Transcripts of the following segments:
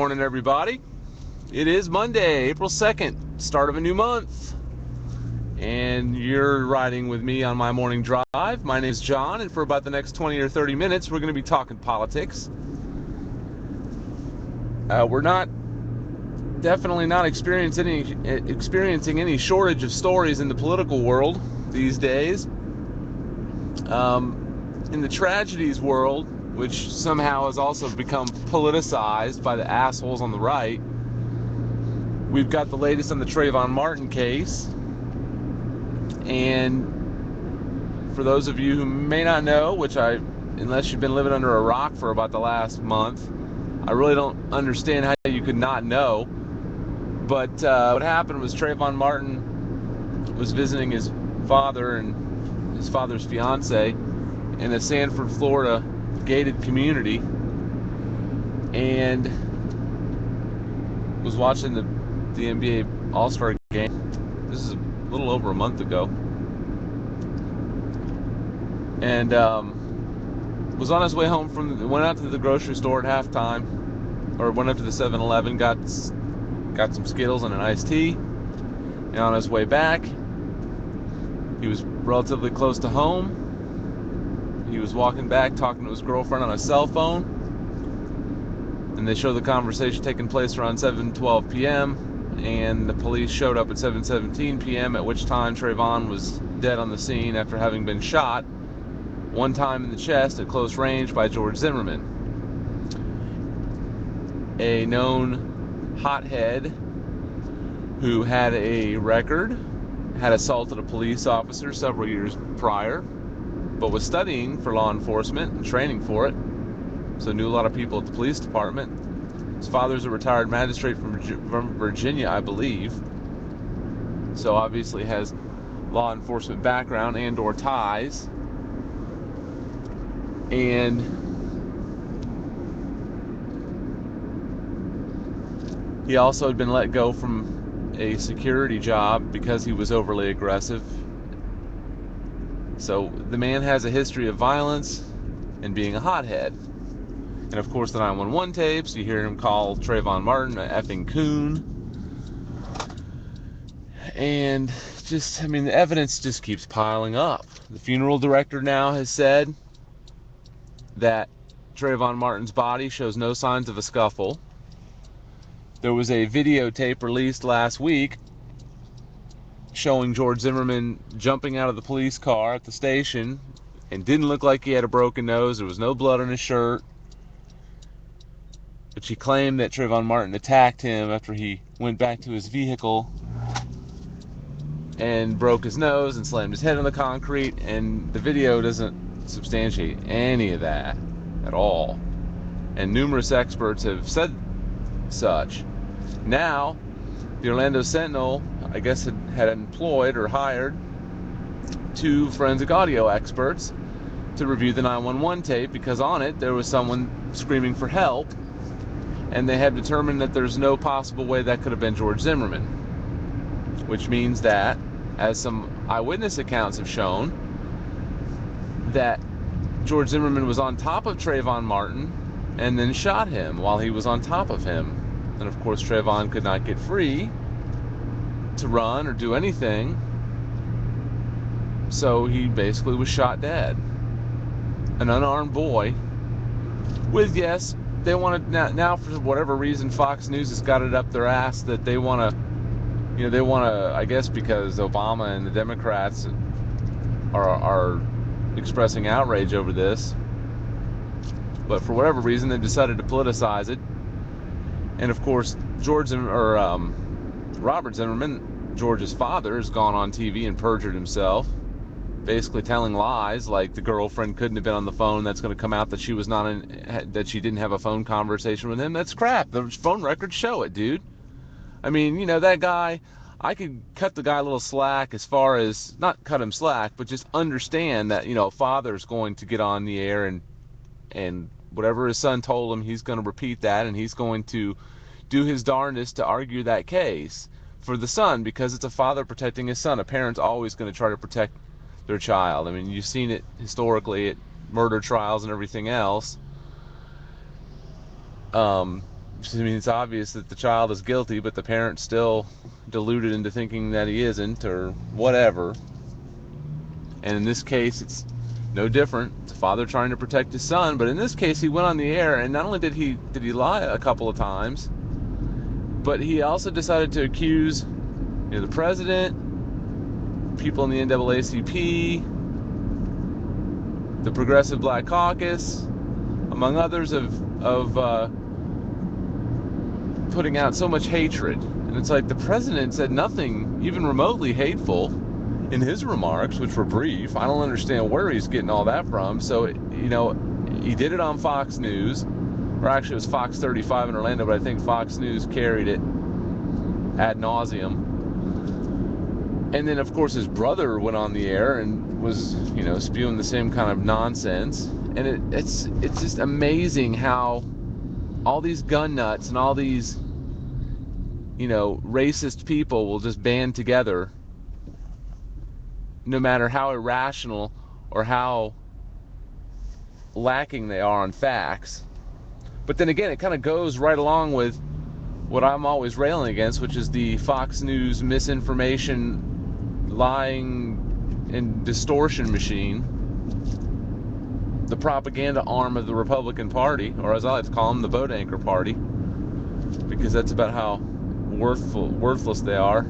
morning, everybody. It is Monday, April 2nd, start of a new month. And you're riding with me on my morning drive. My name is John, and for about the next 20 or 30 minutes, we're going to be talking politics. We're definitely not experiencing any shortage of stories in the political world these days. In the tragedies world, which somehow has also become politicized by the assholes on the right, we've got the latest on the Trayvon Martin case. And for those of you who may not know, unless you've been living under a rock for about the last month, I really don't understand how you could not know. But what happened was Trayvon Martin was visiting his father and his father's fiance in a Sanford, Florida gated community, and was watching the NBA All-Star game. This is a little over a month ago, and was on his way home went out to the grocery store at halftime, or went up to the 7-Eleven, got some Skittles and an iced tea, and on his way back, he was relatively close to home. He was walking back, talking to his girlfriend on a cell phone, and they show the conversation taking place around 7:12 p.m., and the police showed up at 7:17 p.m., at which time Trayvon was dead on the scene after having been shot one time in the chest at close range by George Zimmerman, a known hothead who had a record, had assaulted a police officer several years prior, but was studying for law enforcement and training for it, so knew a lot of people at the police department. His father's a retired magistrate from Virginia, I believe, so obviously has law enforcement background and or ties. And he also had been let go from a security job because he was overly aggressive. So the man has a history of violence and being a hothead. And of course the 911 tapes, you hear him call Trayvon Martin a effing coon. And the evidence just keeps piling up. The funeral director now has said that Trayvon Martin's body shows no signs of a scuffle. There was a videotape released last week showing George Zimmerman jumping out of the police car at the station, and didn't look like he had a broken nose. There was no blood on his shirt. But she claimed that Trayvon Martin attacked him after he went back to his vehicle and broke his nose and slammed his head on the concrete, and the video doesn't substantiate any of that at all. And numerous experts have said such. Now, the Orlando Sentinel, I guess, had employed or hired 2 forensic audio experts to review the 911 tape, because on it there was someone screaming for help, and they have determined that there's no possible way that could have been George Zimmerman, which means that, as some eyewitness accounts have shown, that George Zimmerman was on top of Trayvon Martin and then shot him while he was on top of him. And of course Trayvon could not get free to run or do anything, so he basically was shot dead. An unarmed boy with, yes, they want to now for whatever reason Fox News has got it up their ass that they want to, I guess because Obama and the Democrats are expressing outrage over this, but for whatever reason they decided to politicize it. And of course Robert Zimmerman, George's father, has gone on TV and perjured himself, basically telling lies like the girlfriend couldn't have been on the phone. That's going to come out that she was that she didn't have a phone conversation with him. That's crap. The phone records show it, dude. I mean, that guy, I could cut the guy a little slack, as far as, not cut him slack, but just understand that, a father's going to get on the air and whatever his son told him, he's going to repeat that, and he's going to do his darndest to argue that case for the son, because it's a father protecting his son. A parent's always going to try to protect their child. I mean, you've seen it historically at murder trials and everything else. I mean, it's obvious that the child is guilty, but the parent's still deluded into thinking that he isn't, or whatever. And in this case, it's no different. It's a father trying to protect his son, but in this case, he went on the air, and not only did he lie a couple of times, but he also decided to accuse, the president, people in the NAACP, the Progressive Black Caucus, among others, of putting out so much hatred. And it's like the president said nothing even remotely hateful in his remarks, which were brief. I don't understand where he's getting all that from. So, he did it on Fox News, or actually it was Fox 35 in Orlando, but I think Fox News carried it ad nauseum. And then, of course, his brother went on the air and was, spewing the same kind of nonsense. And it's just amazing how all these gun nuts and all these, racist people will just band together, no matter how irrational or how lacking they are on facts. But then again, it kind of goes right along with what I'm always railing against, which is the Fox News misinformation, lying, and distortion machine, the propaganda arm of the Republican Party, or as I like to call them, the boat anchor party, because that's about how worthless they are.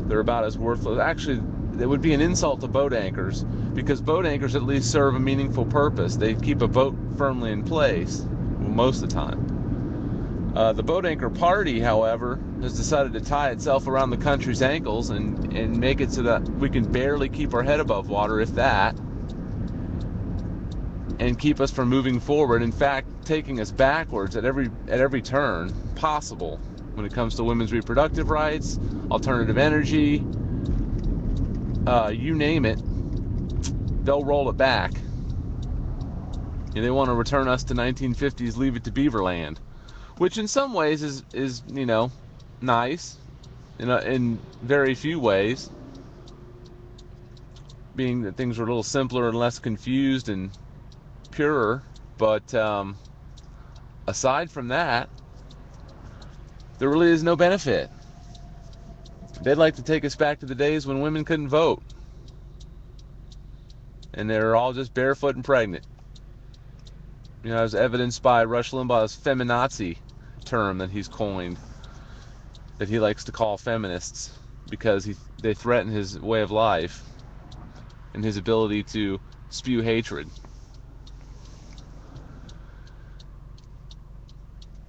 They're about as worthless. Actually, it would be an insult to boat anchors, because boat anchors at least serve a meaningful purpose. They keep a boat firmly in place most of the time. The boat anchor party, however, has decided to tie itself around the country's ankles and make it so that we can barely keep our head above water, if that, and keep us from moving forward. In fact, taking us backwards at every turn possible when it comes to women's reproductive rights, alternative energy, you name it, they'll roll it back. And they want to return us to 1950s Leave It to Beaverland, which in some ways is nice, in very few ways, being that things were a little simpler and less confused and purer. But aside from that, there really is no benefit. They'd like to take us back to the days when women couldn't vote, and they're all just barefoot and pregnant. As evidenced by Rush Limbaugh's feminazi term that he's coined, that he likes to call feminists, because they threaten his way of life and his ability to spew hatred.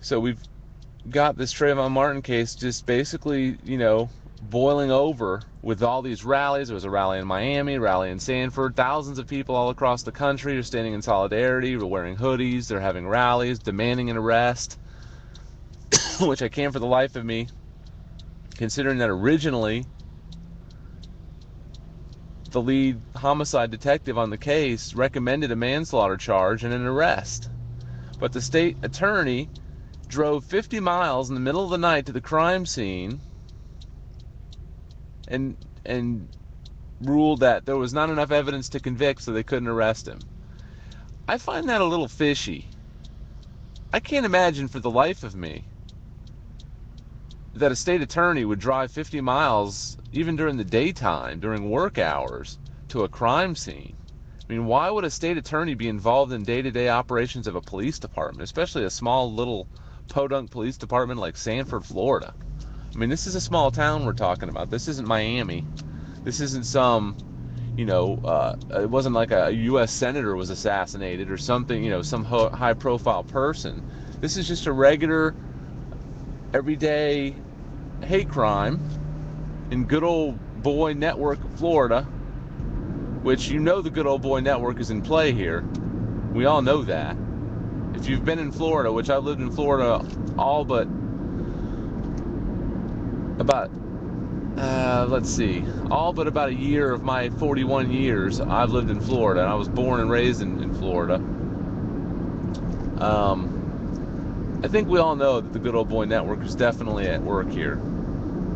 So we've got this Trayvon Martin case just basically, boiling over with all these rallies. There was a rally in Miami, a rally in Sanford. Thousands of people all across the country are standing in solidarity. They're wearing hoodies. They're having rallies, demanding an arrest, which I can't for the life of me, considering that originally the lead homicide detective on the case recommended a manslaughter charge and an arrest. But the state attorney drove 50 miles in the middle of the night to the crime scene and ruled that there was not enough evidence to convict, so they couldn't arrest him. I find that a little fishy. I can't imagine for the life of me that a state attorney would drive 50 miles, even during the daytime, during work hours, to a crime scene. I mean, why would a state attorney be involved in day-to-day operations of a police department, especially a small little podunk police department like Sanford, Florida? I mean, this is a small town we're talking about. This isn't Miami. This isn't some, it wasn't like a U.S. senator was assassinated or something, some high-profile person. This is just a regular, everyday hate crime in good old boy network Florida, which the good old boy network is in play here. We all know that. If you've been in Florida, which I've lived in Florida all but about about a year of my 41 years, I've lived in Florida, and I was born and raised in Florida. I think we all know that the good old boy network is definitely at work here.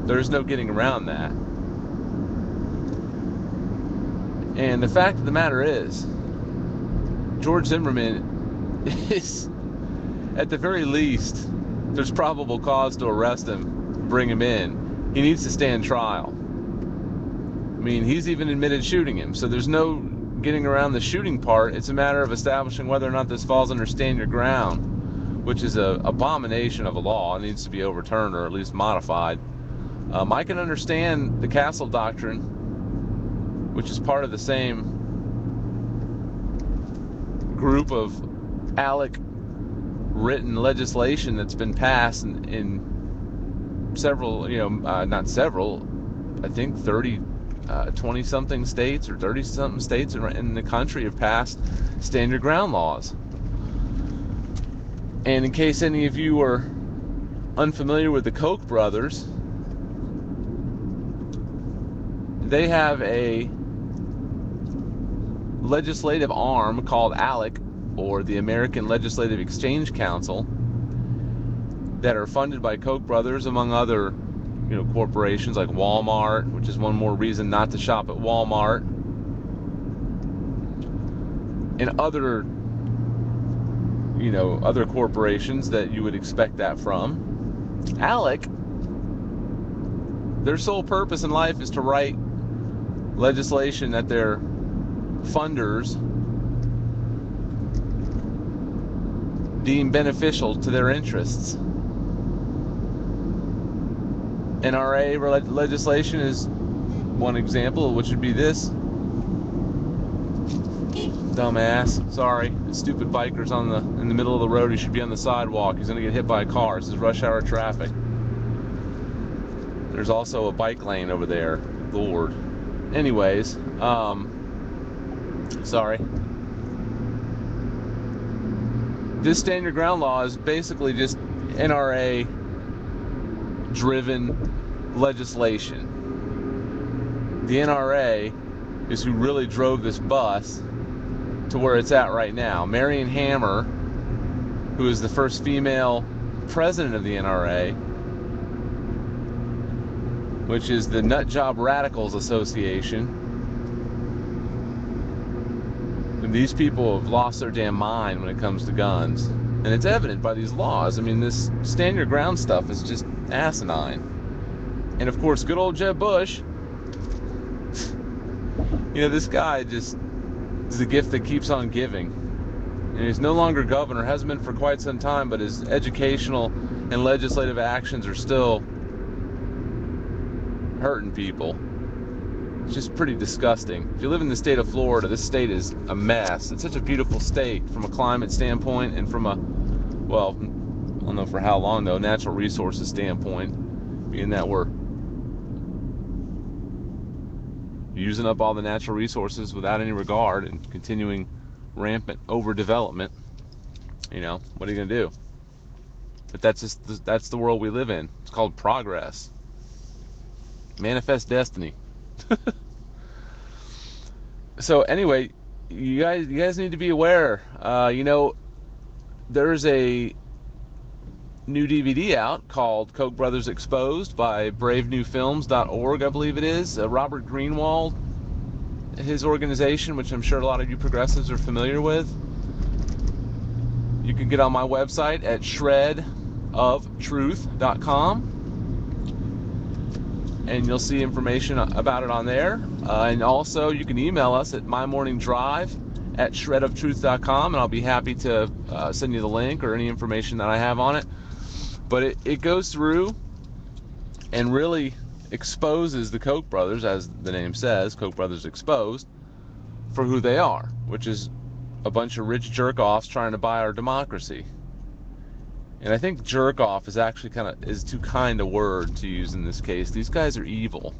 There's no getting around that. And the fact of the matter is, George Zimmerman is, at the very least, there's probable cause to arrest him, bring him in. He needs to stand trial. I mean, he's even admitted shooting him, so there's no getting around the shooting part. It's a matter of establishing whether or not this falls under stand your ground, which is an abomination of a law. It needs to be overturned or at least modified. I can understand the Castle Doctrine, which is part of the same group of ALEC written legislation that's been passed in several, not several, I think 20-something states or 30-something states in the country have passed stand your ground laws. And in case any of you are unfamiliar with the Koch brothers, they have a legislative arm called ALEC, or the American Legislative Exchange Council, that are funded by Koch brothers, among other corporations like Walmart, which is one more reason not to shop at Walmart, and other other corporations that you would expect that from. ALEC, their sole purpose in life is to write legislation that their funders deem beneficial to their interests. NRA legislation is one example, which would be this. Dumbass. Sorry. Stupid biker's in the middle of the road. He should be on the sidewalk. He's going to get hit by a car. This is rush hour traffic. There's also a bike lane over there. Lord. Anyways, sorry. This stand your ground law is basically just NRA driven legislation. The NRA is who really drove this bus to where it's at right now. Marion Hammer, who is the first female president of the NRA, which is the Nut Job Radicals Association. And these people have lost their damn mind when it comes to guns. And it's evident by these laws. I mean, this stand your ground stuff is just asinine. And of course, good old Jeb Bush, this guy just is the gift that keeps on giving. And he's no longer governor, hasn't been for quite some time, but his educational and legislative actions are still hurting people. It's just pretty disgusting. If you live in the state of Florida, this state is a mess. It's such a beautiful state from a climate standpoint and from a, well, I don't know for how long though, natural resources standpoint, being that we're using up all the natural resources without any regard and continuing rampant overdevelopment. What are you going to do? But that's the world we live in. It's called progress. Manifest destiny. So anyway, you guys need to be aware. There's a new DVD out called Koch Brothers Exposed by bravenewfilms.org, I believe it is. Robert Greenwald, his organization, which I'm sure a lot of you progressives are familiar with. You can get on my website at shredoftruth.com. and you'll see information about it on there. And also, you can email us at mymorningdrive@shredoftruth.com, and I'll be happy to send you the link or any information that I have on it. But it goes through and really exposes the Koch brothers, as the name says, Koch brothers exposed, for who they are, which is a bunch of rich jerk-offs trying to buy our democracy. And I think jerk-off is actually is too kind a word to use in this case. These guys are evil.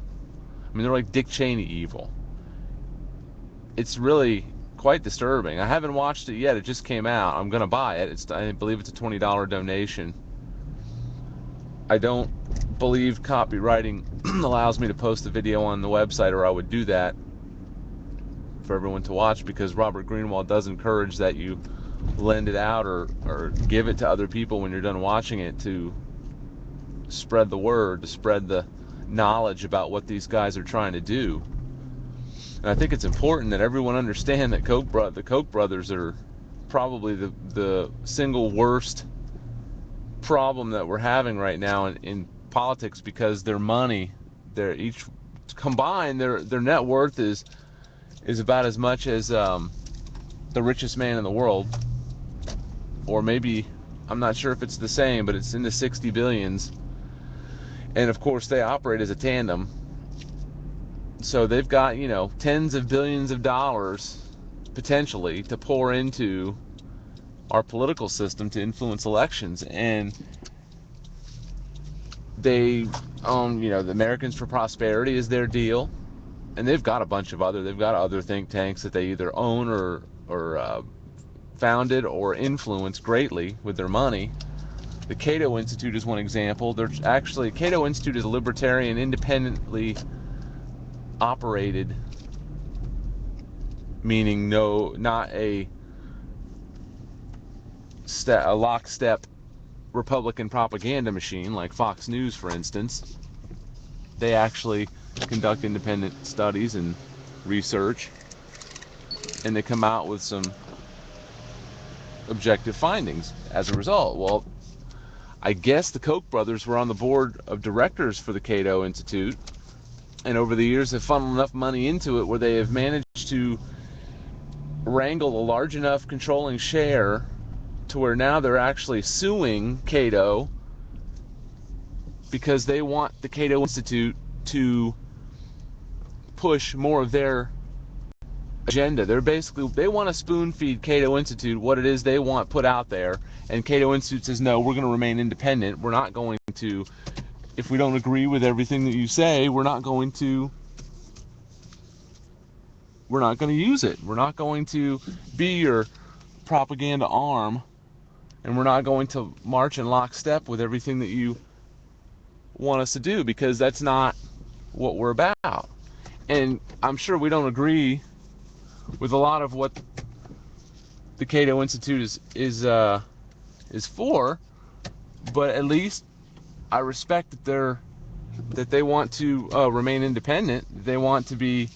I mean, they're like Dick Cheney evil. It's really quite disturbing. I haven't watched it yet. It just came out. I'm going to buy it. I believe it's a $20 donation. I don't believe copywriting allows me to post a video on the website, or I would do that for everyone to watch, because Robert Greenwald does encourage that you lend it out or give it to other people when you're done watching it, to spread the word, to spread the knowledge about what these guys are trying to do. And I think it's important that everyone understand that the Koch brothers are probably the single worst problem that we're having right now in politics, because their money, their each combined, their net worth is about as much as the richest man in the world, or maybe, I'm not sure if it's the same, but it's in the 60 billions. And of course they operate as a tandem, so they've got, tens of billions of dollars potentially to pour into our political system to influence elections. And they own, the Americans for Prosperity is their deal, and they've got a bunch of they've got other think tanks that they either own or founded or influence greatly with their money. The Cato Institute is one example. Cato Institute is a libertarian, independently operated, meaning not a lockstep Republican propaganda machine like Fox News, for instance. They actually conduct independent studies and research, and they come out with some objective findings as a result. Well, I guess the Koch brothers were on the board of directors for the Cato Institute, and over the years have funneled enough money into it where they have managed to wrangle a large enough controlling share to where now they're actually suing Cato because they want the Cato Institute to push more of their agenda. They want to spoon feed Cato Institute what it is they want put out there, and Cato Institute says, no, we're going to remain independent. We're not going to, if we don't agree with everything that you say, we're not going to use it. We're not going to be your propaganda arm, and we're not going to march in lockstep with everything that you want us to do, because that's not what we're about. And I'm sure we don't agree with a lot of what the Cato Institute is for, but at least I respect that they want to remain independent. They want to be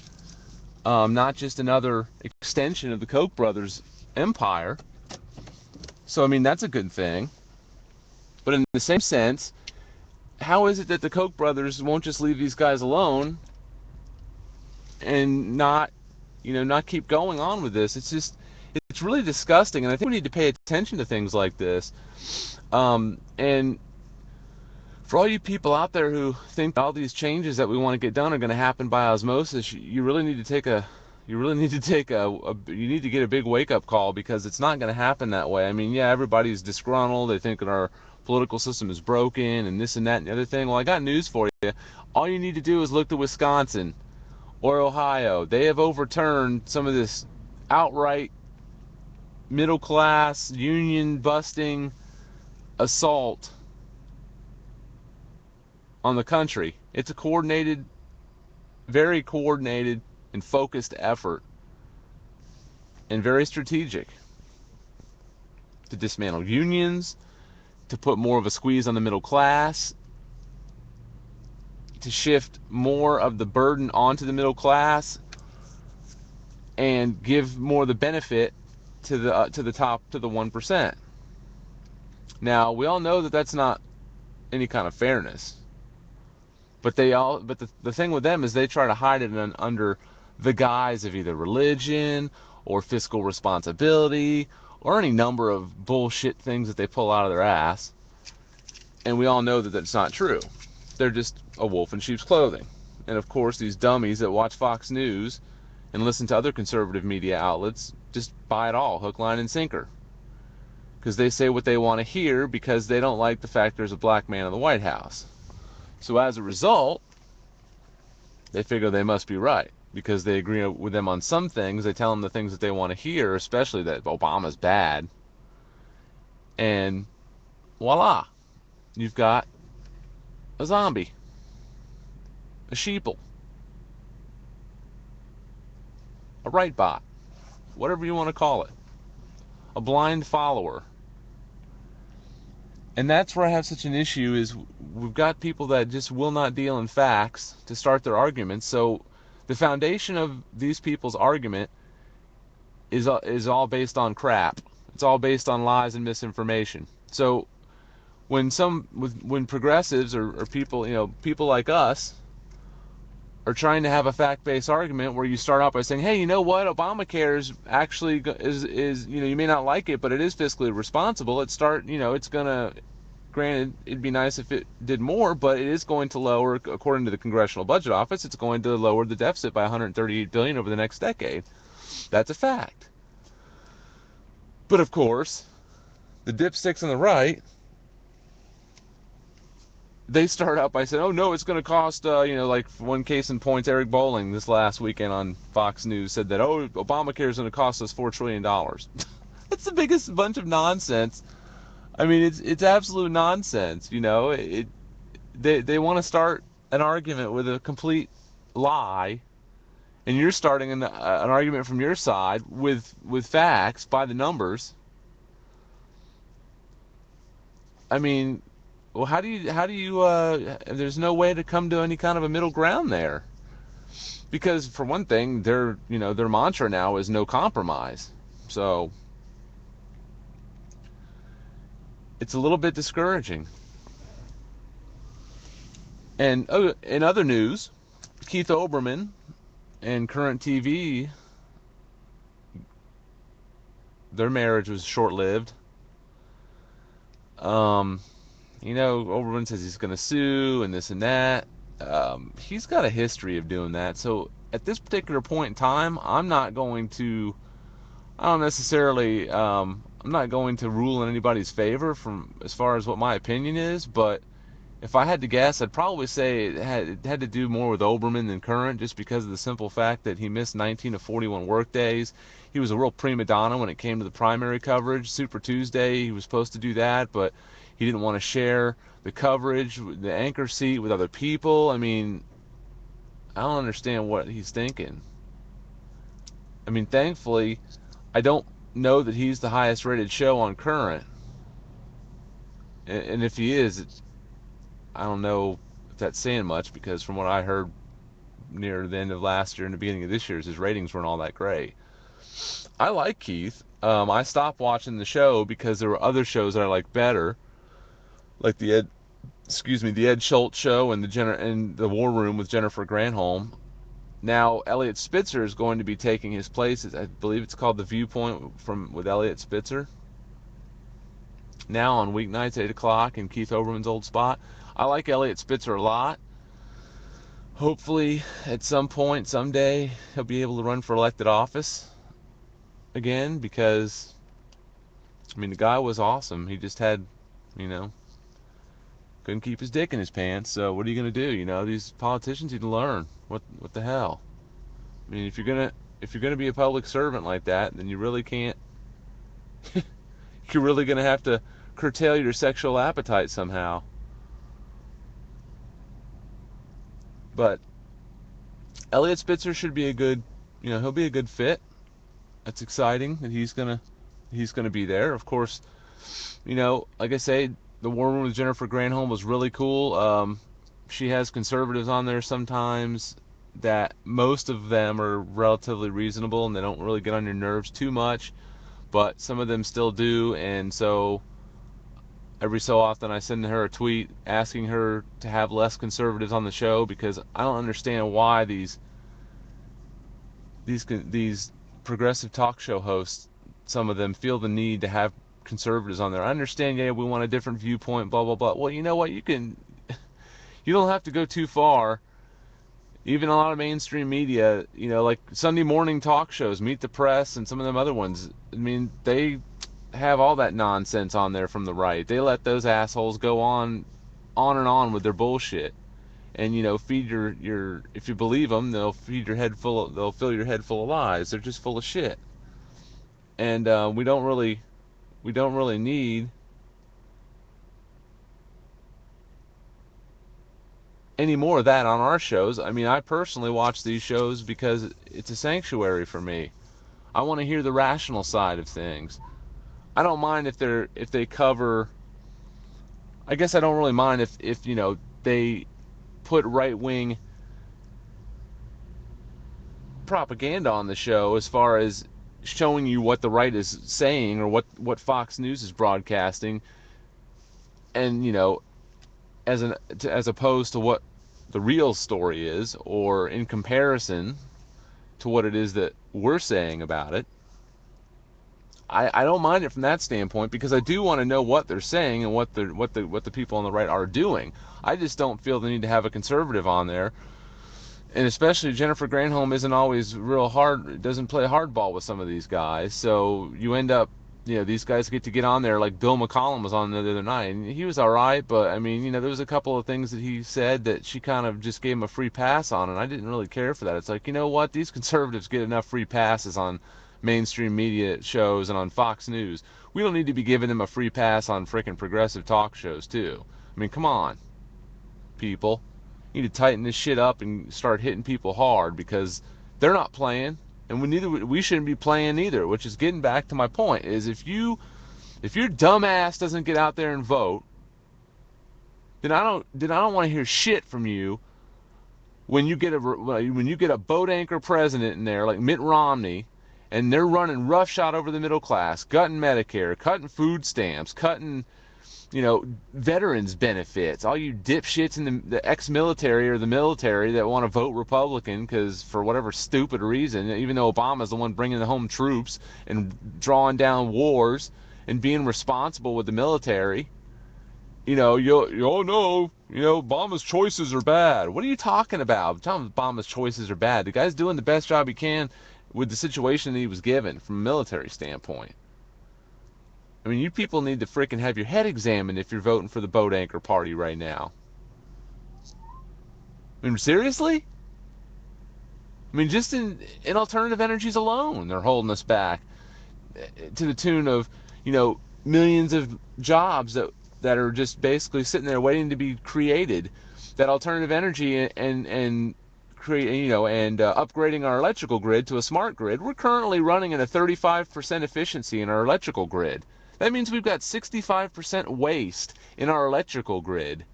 not just another extension of the Koch brothers' empire. So I mean, that's a good thing. But in the same sense, how is it that the Koch brothers won't just leave these guys alone and not keep going on with this? It's really disgusting, and I think we need to pay attention to things like this. And for all you people out there who think all these changes that we want to get done are going to happen by osmosis, you really need to get a big wake-up call, because it's not going to happen that way. I mean, yeah, everybody's disgruntled. They think that our political system is broken and this and that and the other thing. Well, I got news for you. All you need to do is look to Wisconsin or Ohio. They have overturned some of this outright middle-class, union-busting assault on the country. It's a very coordinated and focused effort, and very strategic, to dismantle unions, to put more of a squeeze on the middle class, to shift more of the burden onto the middle class, and give more of the benefit to the top, to the 1%. Now, we all know that that's not any kind of fairness, but the thing with them is they try to hide it under the guise of either religion or fiscal responsibility or any number of bullshit things that they pull out of their ass. And we all know that that's not true. They're just a wolf in sheep's clothing. And of course, these dummies that watch Fox News and listen to other conservative media outlets just buy it all, hook, line, and sinker. Because they say what they want to hear, because they don't like the fact there's a black man in the White House. So as a result, they figure they must be right, because they agree with them on some things. They tell them the things that they want to hear, especially that Obama's bad. And voila, you've got a zombie, a sheeple, a right bot, whatever you want to call it, a blind follower. And that's where I have such an issue, is we've got people that just will not deal in facts to start their arguments. So the foundation of these people's argument is all based on crap. It's all based on lies and misinformation. So when progressives or people, people like us are trying to have a fact-based argument where you start out by saying, hey, you know what, Obamacare is actually is you may not like it, but it is fiscally responsible. It's gonna, granted, it'd be nice if it did more, but it is going to lower, according to the Congressional Budget Office, it's going to lower the deficit by 138 billion over the next decade. That's a fact. But of course, the dipsticks on the right, they start out by saying, oh no, it's going to cost, like one case in point, Eric Bolling this last weekend on Fox News said that, oh, Obamacare is going to cost us $4 trillion. That's the biggest bunch of nonsense. I mean, it's absolute nonsense, They want to start an argument with a complete lie, and you're starting an argument from your side with facts by the numbers. I mean, well, how do you there's no way to come to any kind of a middle ground there, because for one thing, their mantra now is no compromise. So it's a little bit discouraging. And in other news, Keith Olbermann and Current TV, their marriage was short-lived. Olbermann says he's going to sue and this and that. He's got a history of doing that. So at this particular point in time, I'm not going to rule in anybody's favor from as far as what my opinion is, but if I had to guess, I'd probably say it had to do more with Olbermann than Current, just because of the simple fact that he missed 19 of 41 work days. He was a real prima donna when it came to the primary coverage. Super Tuesday, he was supposed to do that, but he didn't want to share the coverage, the anchor seat with other people. I mean, I don't understand what he's thinking. I mean, thankfully, I don't know that he's the highest rated show on Current. And if he is, I don't know if that's saying much, because from what I heard near the end of last year and the beginning of this year, his ratings weren't all that great. I like Keith. I stopped watching the show because there were other shows that I like better, like the Ed Schultz show and the War Room with Jennifer Granholm. Now Elliot Spitzer is going to be taking his place. I believe it's called The Viewpoint with Elliot Spitzer. Now on weeknights 8 o'clock in Keith Olbermann's old spot. I like Elliot Spitzer a lot. Hopefully, at some point, someday, he'll be able to run for elected office again, because, I mean, the guy was awesome. He just had, couldn't keep his dick in his pants. So what are you going to do? These politicians need to learn. What the hell? I mean, if you're gonna be a public servant like that, then you really can't. You're really going to have to curtail your sexual appetite somehow. But Elliot Spitzer should be he'll be a good fit. That's exciting that he's gonna be there. Of course, like I say, the War Room with Jennifer Granholm was really cool. She has conservatives on there sometimes that most of them are relatively reasonable and they don't really get on your nerves too much, but some of them still do, and so every so often I send her a tweet asking her to have less conservatives on the show, because I don't understand why these progressive talk show hosts, some of them, feel the need to have conservatives on there. I understand, we want a different viewpoint, blah blah blah. Well, you know what? You don't have to go too far. Even a lot of mainstream media, like Sunday morning talk shows, Meet the Press, and some of them other ones, I mean, they have all that nonsense on there from the right. They let those assholes go on and on with their bullshit, and feed your if you believe them, they'll fill your head full of lies. They're just full of shit, and we don't really need any more of that on our shows. I mean, I personally watch these shows because it's a sanctuary for me. I want to hear the rational side of things. I don't mind if they cover. I guess I don't really mind if they put right-wing propaganda on the show, as far as showing you what the right is saying or what Fox News is broadcasting. And as opposed to what the real story is, or in comparison to what it is that we're saying about it, I don't mind it from that standpoint, because I do want to know what they're saying and what the people on the right are doing. I just don't feel the need to have a conservative on there, and especially Jennifer Granholm isn't always real hard, doesn't play hardball with some of these guys, so you end up, these guys get on there, like Bill McCollum was on the other night, and he was all right, but I mean, there was a couple of things that he said that she kind of just gave him a free pass on, and I didn't really care for that. It's like, you know what, these conservatives get enough free passes on mainstream media shows and on Fox News. We don't need to be giving them a free pass on frickin' progressive talk shows too. I mean, come on, people. You need to tighten this shit up and start hitting people hard, because they're not playing, and we shouldn't be playing either. Which is getting back to my point: is if your dumb ass doesn't get out there and vote, then I don't want to hear shit from you when you get a boat anchor president in there like Mitt Romney, and they're running roughshod over the middle class, cutting Medicare, cutting food stamps, cutting veterans benefits, all you dipshits in the ex-military or the military that want to vote Republican because for whatever stupid reason, even though Obama's the one bringing home troops and drawing down wars and being responsible with the military, oh no, Obama's choices are bad. What are you talking about? Tell him Obama's choices are bad. The guy's doing the best job he can with the situation that he was given from a military standpoint. I mean, you people need to frickin' have your head examined if you're voting for the boat anchor party right now. I mean, seriously? I mean, just in alternative energies alone, they're holding us back to the tune of, millions of jobs that are just basically sitting there waiting to be created. That alternative energy and create, and upgrading our electrical grid to a smart grid. We're currently running at a 35% efficiency in our electrical grid. That means we've got 65% waste in our electrical grid.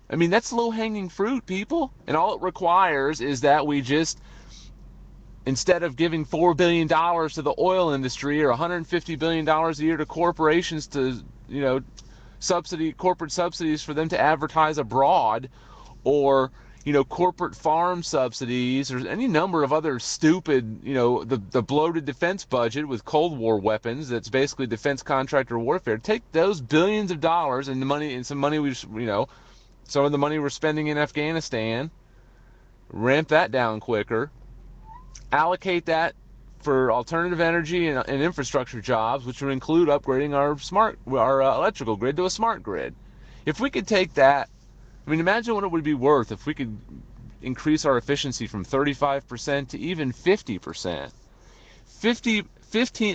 I mean, that's low-hanging fruit, people. And all it requires is that we just, instead of giving $4 billion to the oil industry or $150 billion a year to corporations to, corporate subsidies for them to advertise abroad, or corporate farm subsidies, or any number of other stupid, the bloated defense budget with Cold War weapons, that's basically defense contractor warfare. Take those billions of dollars and some of the money we're spending in Afghanistan, ramp that down quicker, allocate that for alternative energy and infrastructure jobs, which would include upgrading our electrical grid to a smart grid. If we could take that, I mean, imagine what it would be worth if we could increase our efficiency from 35% to even 50%. 15,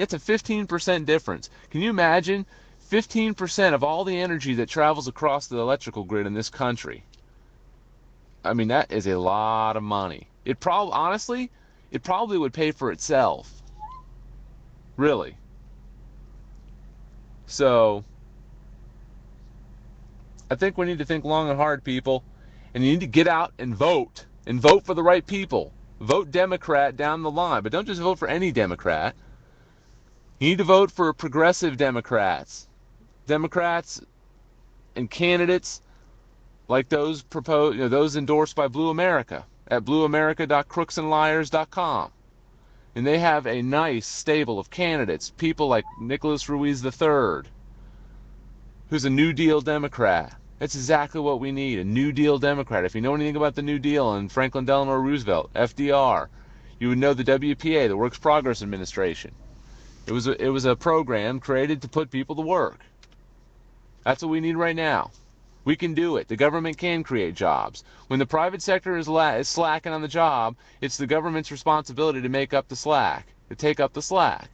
it's a 15% difference. Can you imagine 15% of all the energy that travels across the electrical grid in this country? I mean, that is a lot of money. Honestly, it probably would pay for itself. Really. So, I think we need to think long and hard, people, and you need to get out and vote for the right people. Vote Democrat down the line, but don't just vote for any Democrat. You need to vote for progressive Democrats and candidates like those those endorsed by Blue America at blueamerica.crooksandliars.com. And they have a nice stable of candidates, people like Nicholas Ruiz III, who's a New Deal Democrat. That's exactly what we need, a New Deal Democrat. If you know anything about the New Deal and Franklin Delano Roosevelt, FDR, you would know the WPA, the Works Progress Administration. It was a program created to put people to work. That's what we need right now. We can do it. The government can create jobs. When the private sector is slacking on the job, it's the government's responsibility to make up the slack, to take up the slack.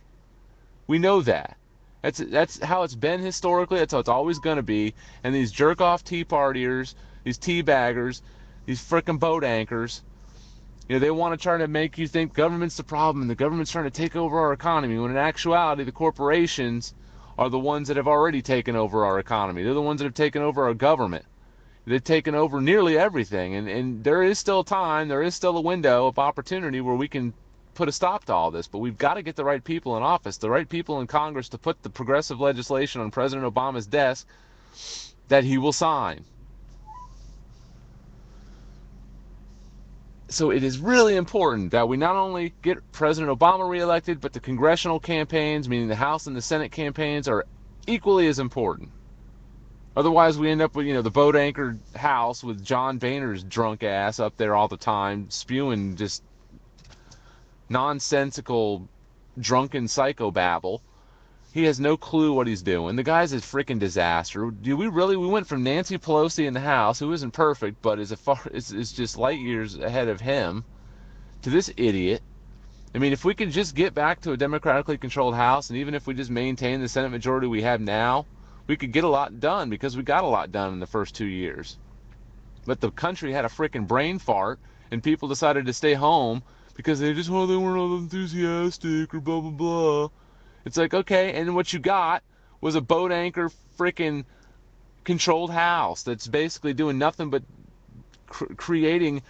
We know that. That's how it's been historically. That's how it's always going to be. And these jerk-off tea partiers, these tea baggers, these frickin' boat anchors, they want to try to make you think government's the problem and the government's trying to take over our economy, when in actuality the corporations are the ones that have already taken over our economy. They're the ones that have taken over our government. They've taken over nearly everything. And there is still time, there is still a window of opportunity where we can put a stop to all this. But we've got to get the right people in office, the right people in Congress to put the progressive legislation on President Obama's desk that he will sign. So it is really important that we not only get President Obama reelected, but the congressional campaigns, meaning the House and the Senate campaigns, are equally as important. Otherwise, we end up with, the boat anchored house with John Boehner's drunk ass up there all the time, spewing just nonsensical, drunken psychobabble. He has no clue what he's doing. The guy's a freaking disaster. Do we really? We went from Nancy Pelosi in the House, who isn't perfect, but is just light years ahead of him, to this idiot. I mean, if we could just get back to a democratically controlled House, and even if we just maintain the Senate majority we have now, we could get a lot done, because we got a lot done in the first 2 years. But the country had a freaking brain fart, and people decided to stay home because they weren't enthusiastic or blah blah blah. It's like, okay, and what you got was a boat anchor freaking controlled house that's basically doing nothing but creating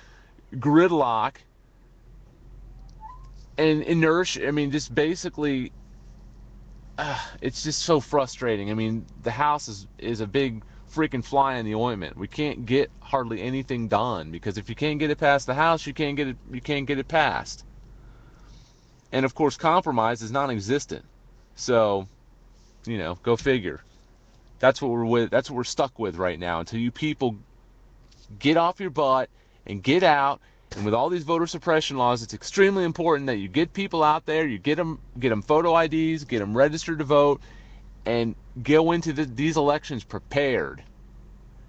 gridlock and inertia. I mean, just basically, it's just so frustrating. I mean, the House is a big freaking fly in the ointment. We can't get hardly anything done, because if you can't get it past the House, you can't get it passed. And of course, compromise is non-existent. So, go figure. That's what we're stuck with right now, until you people get off your butt and get out. And with all these voter suppression laws, it's extremely important that you get people out there, you get them photo IDs, get them registered to vote, and go into these elections prepared.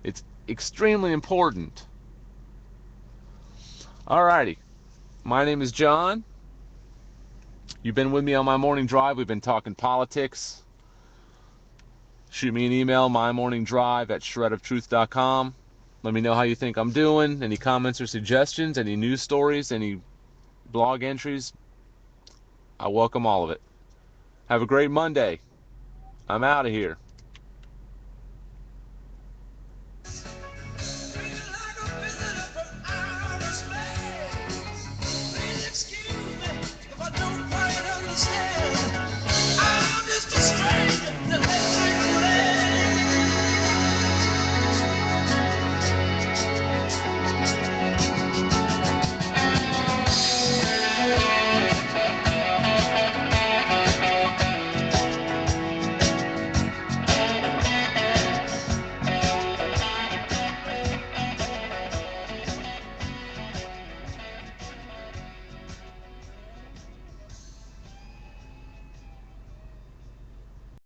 It's extremely important. Alrighty, my name is John. You've been with me on my morning drive. We've been talking politics. Shoot me an email, mymorningdrive@shredoftruth.com. Let me know how you think I'm doing. Any comments or suggestions, any news stories, any blog entries. I welcome all of it. Have a great Monday. I'm out of here.